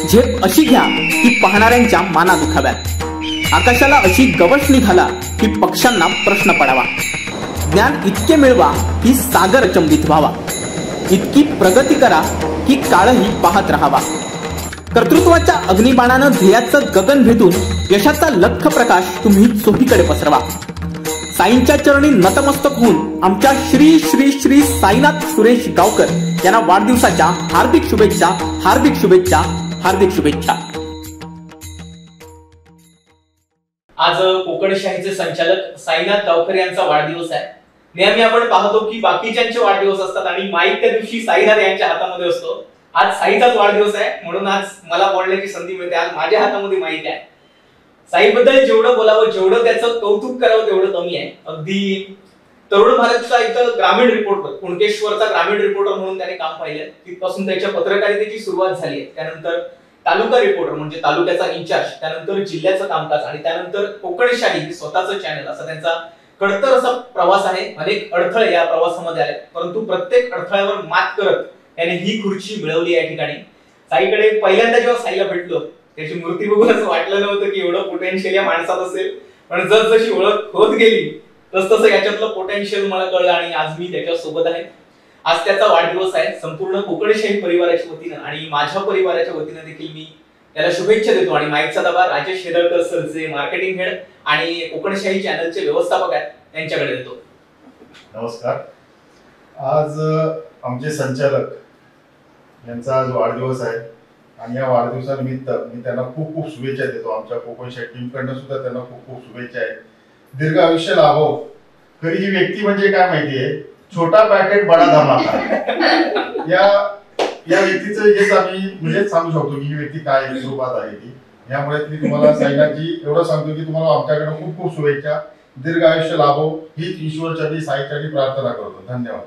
झेप अशी घ्या की पाहणाऱ्यांच्या माना दुखाव्यात, आकाशाला अशी गवसणी घाला की पक्ष्यांना प्रश्न पडावा, ज्ञान इतके मिळवा की सागर अचंबित व्हावा, इतकी प्रगती करा की काळही पाहत राहावा, कर्तृत्वाच्या अग्निबाणानं ध्येयाचं गगन भेदून यशाचा लख प्रकाश तुम्ही चोहीकडे पसरवा. साईंच्या चरणी नतमस्तक होऊन आमच्या श्री श्री श्री साईनाथ सुरेश गावकर यांना वाढदिवसाच्या हार्दिक शुभेच्छा, हार्दिक शुभेच्छा, हार्दिक शुभेच्छा. आज कोकणशाहीचे संचालक साईनाथ गावकर यांचा वाढदिवस आहे. नेहमी आपण पाहतो की बाकीच्यांचे वाढदिवस असतात आणि माईक त्या दिवशी साईनाथ यांच्या हातामध्ये असतो. आज साईचाच वाढदिवस आहे म्हणून आज मला बोलण्याची संधी मिळते. आज माझ्या हातामध्ये माईक आहे. साईबद्दल जेवढं बोलावं, जेवढं त्याचं कौतुक करावं तेवढं कमी आहे. अगदी तरुण भारतचा इथं ग्रामीण रिपोर्टर, कुणकेश्वरचा ग्रामीण रिपोर्टर म्हणून त्याने काम पाहिलं. तिथपासून त्याच्या पत्रकारितेची सुरुवात झाली आहे. त्यानंतर तालुका रिपोर्टर म्हणजे तालुक्याचा इंचार्ज, त्यानंतर जिल्ह्याचं कामकाज आणि त्यानंतर कोकणशाही स्वतःचं चॅनल, असा त्यांचा खडतर असा प्रवास आहे. अनेक अडथळे या प्रवासामध्ये आले परंतु प्रत्येक अडथळ्यावर मात करत त्याने ही खुर्ची मिळवली या ठिकाणी. साईकडे पहिल्यांदा जेव्हा साईला भेटलो त्याची मूर्ती बघून असं वाटलं नव्हतं की एवढं पोटेन्शियल या माणसात असेल, पण जसजशी ओळख होत गेली तसतसं याच्यातलं पोटेन्शियल मला कळलं आणि आज मी त्याच्या सोबत आहे. आज त्याचा वाढदिवस आहे. संपूर्ण कोकणशाही परिवाराच्या वतीनं आणि माझ्या परिवाराच्या वतीनं देखील मी त्याला शुभेच्छा देतो आणि माईकचा दबा राजेश हेदळकर सर जे मार्केटिंग हेड आणि कोकणशाही चॅनलचे व्यवस्थापक आहेत त्यांच्याकडे देतो. नमस्कार. आज आमचे संचालक यांचा आज वाढदिवस आहे आणि या वाढदिवसानिमित्त मी त्यांना खूप खूप शुभेच्छा देतो. आमच्या कोकणशाही टीमकडनं सुद्धा त्यांना खूप खूप शुभेच्छा आहेत. दीर्घ आयुष्य लाभो. खरी ही व्यक्ती म्हणजे काय माहितीये, छोटा पॅकेट बडा धमाका. या व्यक्तीचं हेच आम्ही म्हणजे सांगू शकतो की ही व्यक्ती काय स्वरूपात आहे ती. यामुळे मी तुम्हाला साईनाथजी एवढं सांगतो की तुम्हाला आमच्याकडे खूप खूप शुभेच्छा. दीर्घ आयुष्य लाभो हीच ईश्वरचरणी साईचरणी प्रार्थना करतो. धन्यवाद.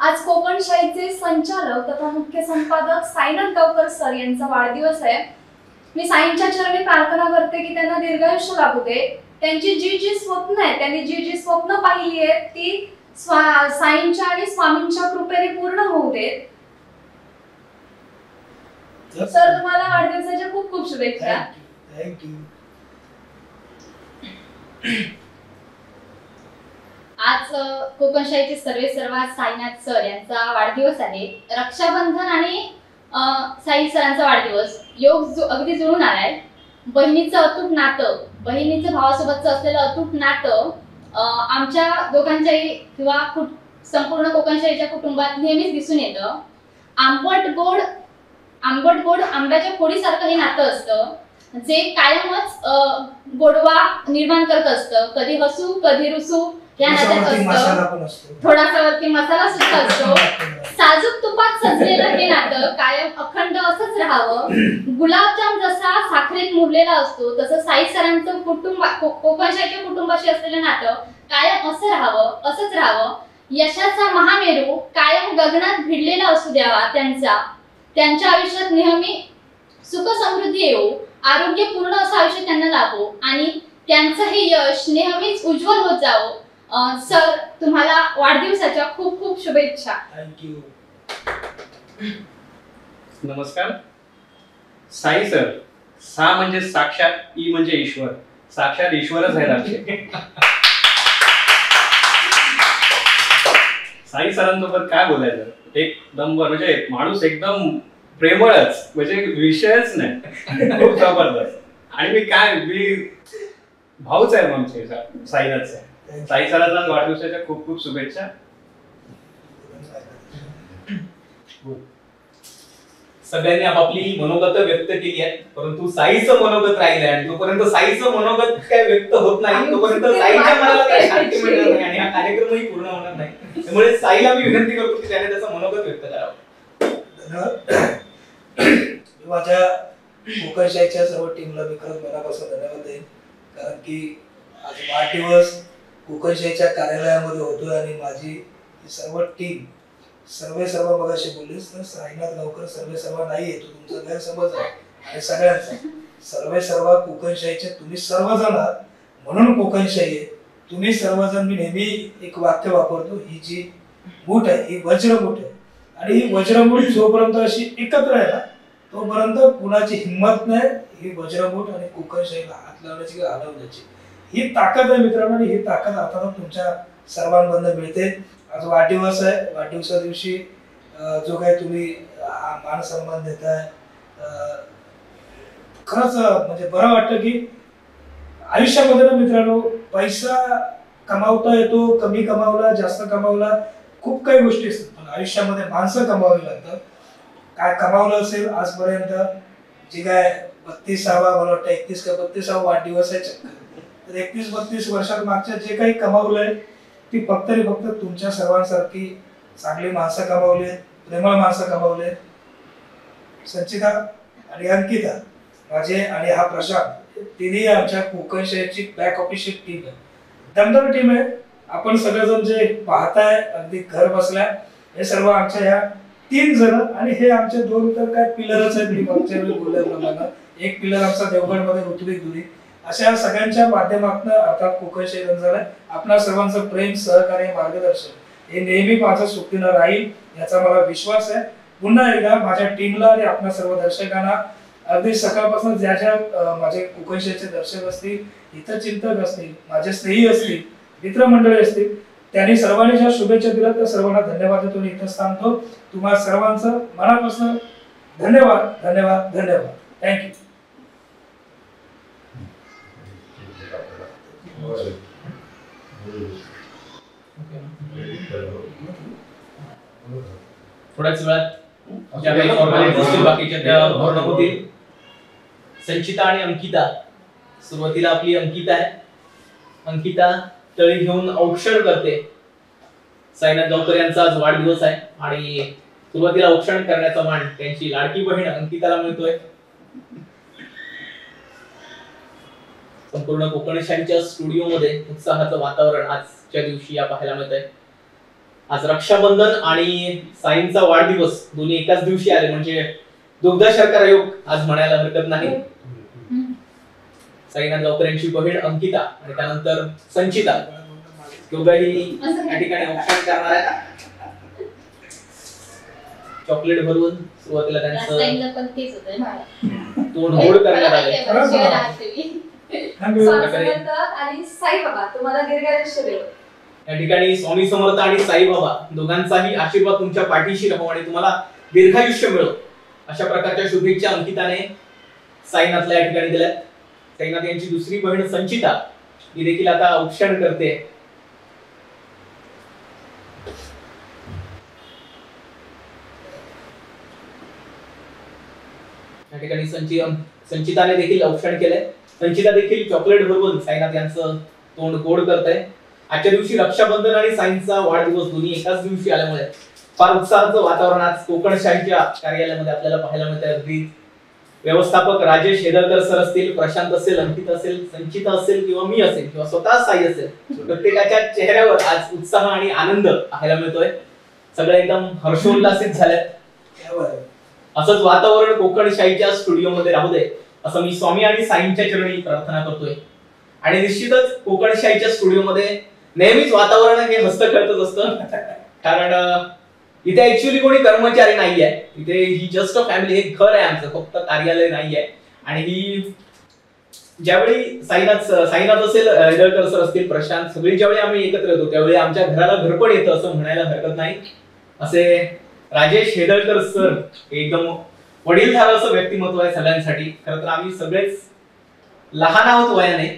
आज कोकणशाहीचे संचालक तथा मुख्य संपादक साईनाथ गावकर सर यांचा वाढदिवस आहे. मी साईंच्या चरणी प्रार्थना करते की त्यांना दीर्घायुष्य लाभू दे. त्यांची जी जी स्वप्न आहेत, त्यांनी जी जी स्वप्न पाहिली आहेत ती साईंच्या आणि स्वामींच्या कृपेने पूर्ण होऊ देत. सर तुम्हाला वाढदिवसाच्या खूप खूप शुभेच्छा. थँक्यू. आज कोकणशाहीचे सर्वेसर्वा साईनाथ सर यांचा वाढदिवस आहे. रक्षाबंधन आणि साई सरांचा वाढदिवस योग अगदी जुळून आलाय. बहिणीचं अतूट नातं, बहिणीचं भावासोबतचं असलेलं अतूट नातं आमच्या दोघांच्याही किंवा संपूर्ण कोकणशाहीच्या कुटुंबात नेहमीच दिसून येतं. आंबट गोड आंब्याच्या फोडीसारखं हे नातं असतं जे कायमच गोडवा निर्माण करत असतं. कधी हसू कधी रुसू या नात्यात असतं. थोडासा वरती मसाला सुद्धा असतो. साजूक तुपात सजलेलं हे नातं कायम अखंड असंच राहावं. गुलाबजाम जसा साखरेत मुरलेला असतो तसं साई सरांचं कोकणशाहीच्या कुटुंबाशी असलेलं नातं कायम असंच राहावं. यशाचा महामेरू कायम गगनात भिडलेला असू द्यावा. त्यांच्या आयुष्यात नेहमी सुख समृद्धी येऊ, आरोग्यपूर्ण असं आयुष्य त्यांना लाभो आणि त्यांचं हे यश नेहमीच उज्ज्वल होत जावं. सर तुम्हाला वाढदिवसाच्या खूप खूप शुभेच्छा. थँक्यू. नमस्कार. साई सर, सा म्हणजे साक्षात, ई म्हणजे ईश्वर. साक्षात ईश्वरच आहेत आमचे. साई सरांसोबत काय बोलायचं, एकदम म्हणजे माणूस एकदम प्रेमळच, म्हणजे विषयच नाही. खूप जबरदस्त. आणि मी भाऊच आहे आमचे साईनाथचे. साई सरांचा वाढदिवसाच्या खूप खूप शुभेच्छा. सगळ्यांनी आपापली मनोगत व्यक्त केली आहे परंतु साईचं मनोगत राहिलंय आणि तोपर्यंत साईचं मनोगत काय व्यक्त होत नाही तोपर्यंत साईच्या मनाला काही शांती मिळणार नाही आणि हा कार्यक्रमही पूर्ण होणार नाही. त्यामुळे साईला मी विनंती करतो की त्याने त्याचं मनोगत व्यक्त करावं. माझ्या कोकणशाहीच्या सर्व टीमला मी खरंच मनापासून धन्यवाद देईन. कारण की आज वाढदिवस कोकणशाहीच्या कार्यालयामध्ये होतोय आणि माझी सर्व टीम सर्व मगाशी बोललीस तर साईनाथ गावकर सर्व नाही येतो, तुमचा गैरसमज आहे आणि सगळ्यांचा सर्व कोकणशाहीचे तुम्ही सर्वजण आहात म्हणून कोकणशाही आहे. तुम्ही सर्वजण, मी नेहमी एक वाक्य वापरतो, ही जी मूठ आहे ही वज्रमूठ आहे आणि ही वज्रमूठ जोपर्यंत अशी एकत्र आहे ना तोपर्यंत कुणाची हिंमत नाही ही वज्रमूठ आणि कोकणशाहीला हात लावण्याची किंवा हलवण्याची ही ताकद आहे मित्रांनो. आणि ही ताकद आता तुमच्या सर्वांमधून मिळते. आज वाढदिवस आहे. वाढदिवसा दिवशी जो काही तुम्ही मान सन्मान देताय खरंच म्हणजे बरं वाटतं की आयुष्यामध्ये ना मित्रांनो पैसा कमावता येतो, कमी कमावला जास्त कमावला खूप काही गोष्टी असतात, पण आयुष्यामध्ये माणसं कमावावी लागतात. काय कमावलं असेल आजपर्यंत जे काय 32वा मला वाटतं 31 का 32वा वाढदिवस आहे चक्क, तर 31-32 वर्षात मागच्या जे काही कमावलंय ती फक्त आणि फक्त तुमच्या सर्वांसारखी चांगली माणसं कमावली, प्रेमळ माणसं कमावले. संचिता आणि अंकिता माझे आणि हा प्रशांत तिन्ही आमच्या कोकणशाहीची बॅक ऑफिसची टीम आहे. दमदार टीम आहे. आपण सगळेजण जे पाहताय अगदी घर बसल्या हे सर्व आमच्या ह्या 3 जण आणि हे आमचे 2 तर काय पिलरच आहेत. मी मागच्या वेळी बोलल्याप्रमाणे एक पिलर आमचा देवगडमध्ये ऋतुविक दुरी. अशा सगळ्यांच्या माध्यमातून अर्थात कोकणशाही रन झालाय. आपणा सर्वांचं प्रेम, सहकार्य, मार्गदर्शन हे नेहमी माझं सुट्टीनं राहील याचा मला विश्वास आहे. पुन्हा एकदा माझ्या टीमला आणि आपल्या सर्व दर्शकांना अगदी सकाळपासून ज्या ज्या माझे कोकणशाहीचे दर्शक असतील, हितचिंतक असतील, माझे स्नेही असतील, मित्रमंडळी असतील, त्यांनी सर्वांनी ज्या शुभेच्छा दिल्या त्या सर्वांना धन्यवाद देतो. इथंच थांबतो. तुम्हाला सर्वांचं मनापासून धन्यवाद धन्यवाद धन्यवाद. थँक्यू. थोड्याच वेळात ज्या काही फॉर्मॅलिटीज असतील बाकीच्या त्या पूर्ण होतील. संचिता आणि अंकिता, सुरुवातीला आपली अंकिता आहे. अंकिता तळी घेऊन औक्षण करते. साईनाथ गावकर यांचा आज वाढदिवस आहे आणि सुरुवातीला औक्षण करण्याचा मान त्यांची लाडकी बहीण अंकिताला मिळतोय. संपूर्ण कोकणशाहीच्या स्टुडिओमध्ये उत्साहाचं वातावरण आजच्या दिवशी या पाहायला मिळतंय. आज रक्षाबंधन आणि साईंचा वाढदिवस दोन्ही एकाच दिवशी आले म्हणजे दुग्धशर्करा योग आज म्हणायला हरकत नाही. साईनाथ गावकर यांची बहीण अंकिता आणि त्यानंतर संचिता दोघंही या ठिकाणी औक्षण करणार आहेत. चॉकलेट भरून सुरुवातीला त्यांचं तोंड गोड करण्यात आले. आणि साईबाबा तुम्हाला दीर्घायुष्य देवो. या ठिकाणी स्वामी समर्थ आणि साईबाबा दोघांचाही आशीर्वाद तुमच्या पाठीशी राहो आणि तुम्हाला दीर्घायुष्य मिळो अशा प्रकारच्या शुभेच्छा अंकिताने साईनाथला या ठिकाणी दिल्यात. साईनाथ यांची दुसरी बहीण संचिता ही देखील आता औक्षण करते. या ठिकाणी संचिताने देखील औक्षण केलंय. संचिता देखील चॉकलेट भरवून साईनाथ यांचं तोंड गोड करते. आजच्या दिवशी रक्षाबंधन आणि साईंचा वाढदिवस दोन्ही एकाच दिवशी आल्यामुळे फार उत्साहाचं वातावरण आज कोकणशाहीच्या कार्यालयामध्ये आपल्याला पाहायला मिळतंय. अगदी व्यवस्थापक राजेश हेदरकर सर असतील, प्रशांत असेल, अंकित असेल, संचिता असेल किंवा मी असेल किंवा स्वतः साई असेल, प्रत्येकाच्या चेहऱ्यावर आज उत्साह आणि आनंद पाहायला मिळतोय. सगळे एकदम हर्षोल्लासित झालेत. असंच वातावरण कोकणशाहीच्या स्टुडिओमध्ये राहू दे असं मी स्वामी आणि साईंच्या चरणी प्रार्थना करतोय. आणि निश्चितच कोकणशाहीच्या स्टुडिओमध्ये नेहमीच वातावरण हे हस्तखेळतच असतं. कारण इथे ऍक्च्युअली कोणी कर्मचारी नाहीये. इथे ही जस्ट अ फॅमिली. हे घर आहे आमचं, फक्त कार्यालय नाहीये. आणि ही ज्यावेळी साईनाथ असेल, हेदरकर सर असतील, प्रशांत, सगळी ज्यावेळी आम्ही एकत्र येतो त्यावेळी आमच्या घराला घरपण येतं असं म्हणायला हरकत नाही. असे राजेश हेदरकर सर एकदम वडीलधार असं व्यक्तिमत्व आहे सगळ्यांसाठी. खरं तर आम्ही सगळेच लहान आहोत वयाने,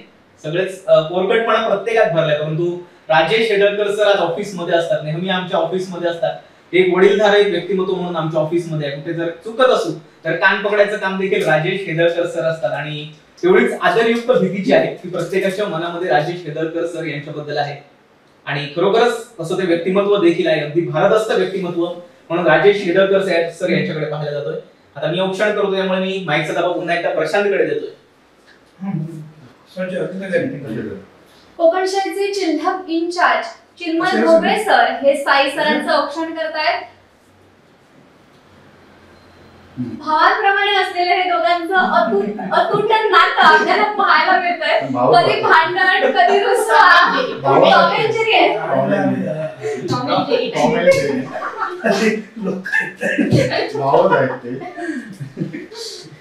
सगळेच पोरकटपणा प्रत्येकात भरलाय, परंतु राजेश हेदरकर सर आज ऑफिसमध्ये असतात, नेहमी आमच्या ऑफिसमध्ये असतात. एक वडीलधार एक व्यक्तिमत्व म्हणून आमच्या ऑफिसमध्ये आहे. कुठे जर चुकत असू तर कान पकडायचं काम देखील राजेश हेदरकर सर असतात. आणि तेवढीच आदरयुक्त भीतीची आहे की प्रत्येकाच्या मनामध्ये राजेश हेदरकर सर यांच्याबद्दल आहे. आणि खरोखरच असं ते व्यक्तिमत्व देखील आहे, अगदी भारदस्त व्यक्तिमत्व म्हणून राजेश हेदरकर सर यांच्याकडे पाहायला जातोय. आता मी औक्षण करतो त्यामुळे मी माईकचा दाबा पुन्हा एकदा प्रशांतकडे देतोय. कोकणशाहीचे जिल्हा इन्चार्ज चिन्मय भोगळे सर हे साई सरांचं औक्षण करतायत. भावांप्रमाणे असलेलं हे दोघांचं अतूट नातं आपल्याला पाहायला मिळतंय. कधी भांडण, कधी रुसवा, टॉम अँड जेरी आहे. लोक नावच आहेत ते.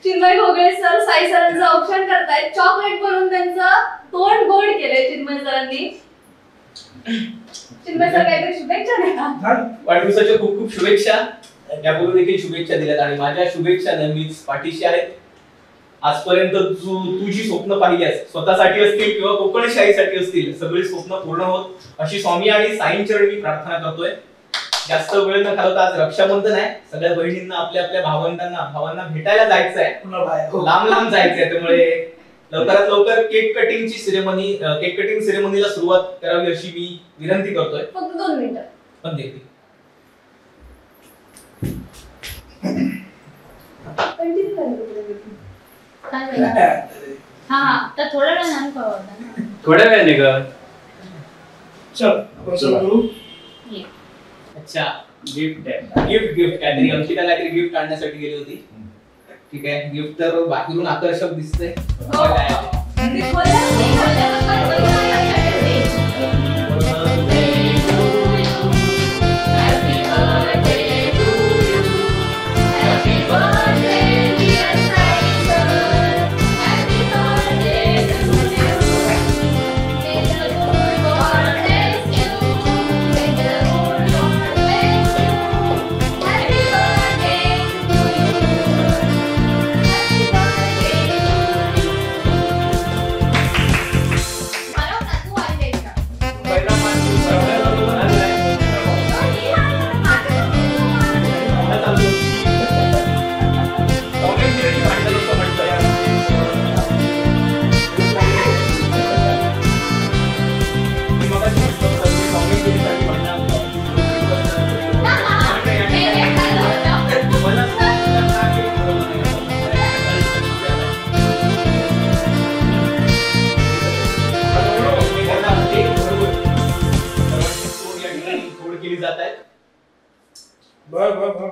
चिन्मय घोगळे सर साई सरांचं औक्षण करतायत. चॉकलेट बनवून त्यांचं तोंड गोड केलंय चिन्मय सरांनी. चिन्मय सर काहीतरी शुभेच्छा द्या. वाढदिवसाच्या खूप खूप शुभेच्छा. यापूर्वी देखील शुभेच्छा दिल्यात आणि माझ्या शुभेच्छा नेहमीच पाठीशी आहेत. आजपर्यंत तू जी स्वप्न पाहिली आहेस, स्वतःसाठी असतील किंवा कोकणशाहीसाठी असतील, सगळी स्वप्न पूर्ण होत अशी स्वामी आणि साईंचरणी मी प्रार्थना करतोय. जास्त वेळ न घालवता आज रक्षाबंधन आहे. सगळ्या बहिणींना आपल्या आपल्या भावांना भेटायला जायचं आहे, लांब लांब जायचं आहे. त्यामुळे लवकरात लवकर केक कटिंग सेरेमनीला सुरुवात करावी अशी मी विनंती करतोय. फक्त 2 मिनिटं. पण देखील तर थोड्या वेळ थोड्या वेळाने ग. चल अच्छा, गिफ्ट काहीतरी अंकिता काहीतरी गिफ्ट आणण्यासाठी गेली होती. ठीक आहे, गिफ्ट तर बाहेरून आकर्षक दिसतंय.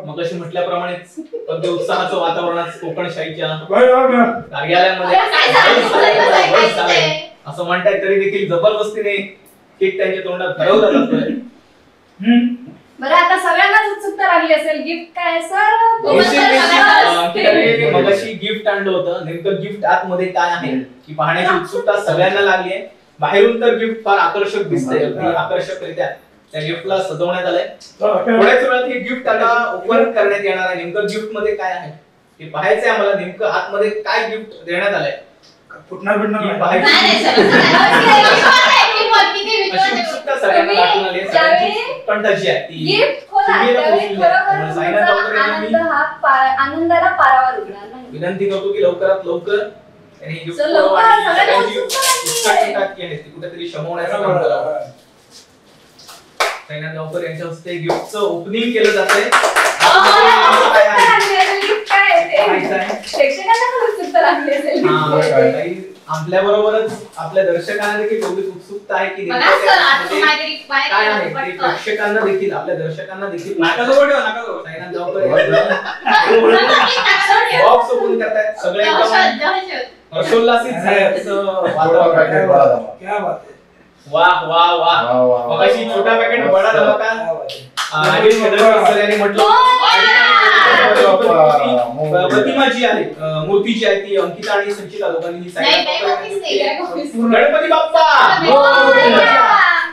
मगाशी म्हटल्याप्रमाणेच अगदी उत्साहाचं वातावरण कोकणशाहीच्या कार्यालयामध्ये असं म्हणतात. तरी देखील जबरदस्तीने केक त्यांच्या तोंडात भरवला जातोय. बरं, आता सगळ्यांनाच उत्सुकता लागली असेल. गिफ्ट काय सर? मगाशी गिफ्ट आणलं होतं. नेमकं गिफ्ट आतमध्ये काय आहे की पाहण्याची उत्सुकता सगळ्यांना लागली आहे. बाहेरून तर गिफ्ट फार आकर्षक दिसतंय, अगदी आकर्षकरित्या त्या गिफ्टला सजवण्यात आलंय. थोड्याच वेळात हे गिफ्ट आता ओपन करण्यात येणार आहे. नेमकं गिफ्ट मध्ये काय आहे हे पाहायचंय आम्हाला. नेमकं आतमध्ये काय गिफ्ट देण्यात आलंय फुटणार उत्सुकता सगळ्यांना दाखवून आली आहे. सगळ्यांची उत्कंठाची आहे ती आनंदाला पारावा रुजणार नाही. विनंती करतो की लवकरात लवकर त्यांनी गिफ्ट कुठेतरी शमवण्याचं काम करावं. साईनाथ गावकर यांच्या हस्ते गिफ्टचं ओपनिंग केलं जातंय. आपल्या बरोबरच आपल्या दर्शकांना देखील तेवढीच उत्सुकता आहे की काय आहे. प्रेक्षकांना देखील आपल्या दर्शकांना देखील साईनाथ गावकर बॉक्स ओपन करतायत. सगळे हर्षोल्लासित झाले. वाह वाह वाह. मगाशी छोटा पॅकेट बडा धमाका सर यांनी म्हटलं. प्रतिमा जी आहे, मूर्ती जी आहे ती अंकिता आणि संचिता दोघांनी गणपती बाप्पा.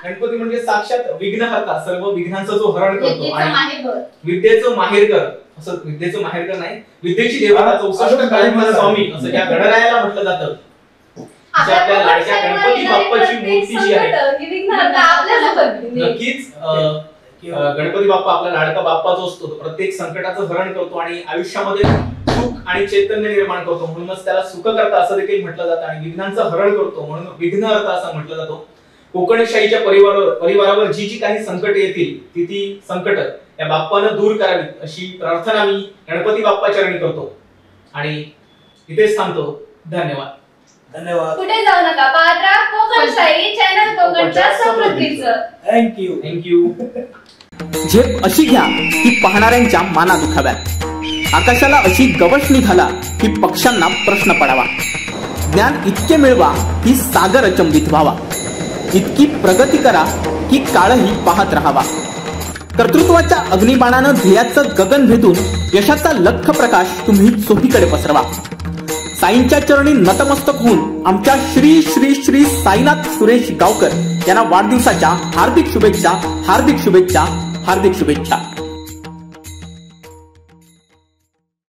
गणपती म्हणजे साक्षात विघ्नहर्ता, सर्व विघ्नांचा जो हरण करतो आणि विद्येचं माहेरकर. असं विद्येचं माहेरकर नाही, विद्येची देवता 64 काळाचा स्वामी असं या गणरायाला म्हटलं जातं. आपल्या लाडक्या गणपती बाप्पाची मूर्ती जी आहे, नक्कीच गणपती बाप्पा आपला लाडका बाप्पा जो असतो प्रत्येक संकटाचं हरण करतो आणि आयुष्यामध्ये सुख आणि चैतन्य निर्माण करतो. म्हणूनच त्याला सुखकर्ता असं देखील म्हटलं जातं आणि विघ्नांचं हरण करतो म्हणून विघ्नहर्ता असं म्हटलं जातो. कोकणशाहीच्या परिवारावर जी काही संकट येतील ती संकट या बाप्पानं दूर करावीत अशी प्रार्थना मी गणपती बाप्पा चरणी करतो आणि इथेच थांबतो. धन्यवाद. धन्यवाद. कुठे जाऊ नका, पाहत राहा कोकणशाही चॅनल कोकणच्या समृद्धीचं. थँक्यू. झेप अशी घ्या की पाहणाऱ्यांच्या माना दुखाव्यात. आकाशाला अशी गवसणी घाला की पक्ष्यांना प्रश्न पडावा. ज्ञान इतके मिळवा की सागर अचंबित व्हावा. इतकी प्रगती करा की काळही पाहत राहावा. कर्तृत्वाच्या अग्निबाणानं ध्येयाचं गगन भेदून यशाचा लख प्रकाश तुम्ही चोहीकडे पसरवा. साईंच्या चरणी नतमस्तक होऊन आमच्या श्री श्री श्री साईनाथ सुरेश गावकर यांना वाढदिवसाच्या हार्दिक शुभेच्छा, हार्दिक शुभेच्छा, हार्दिक शुभेच्छा.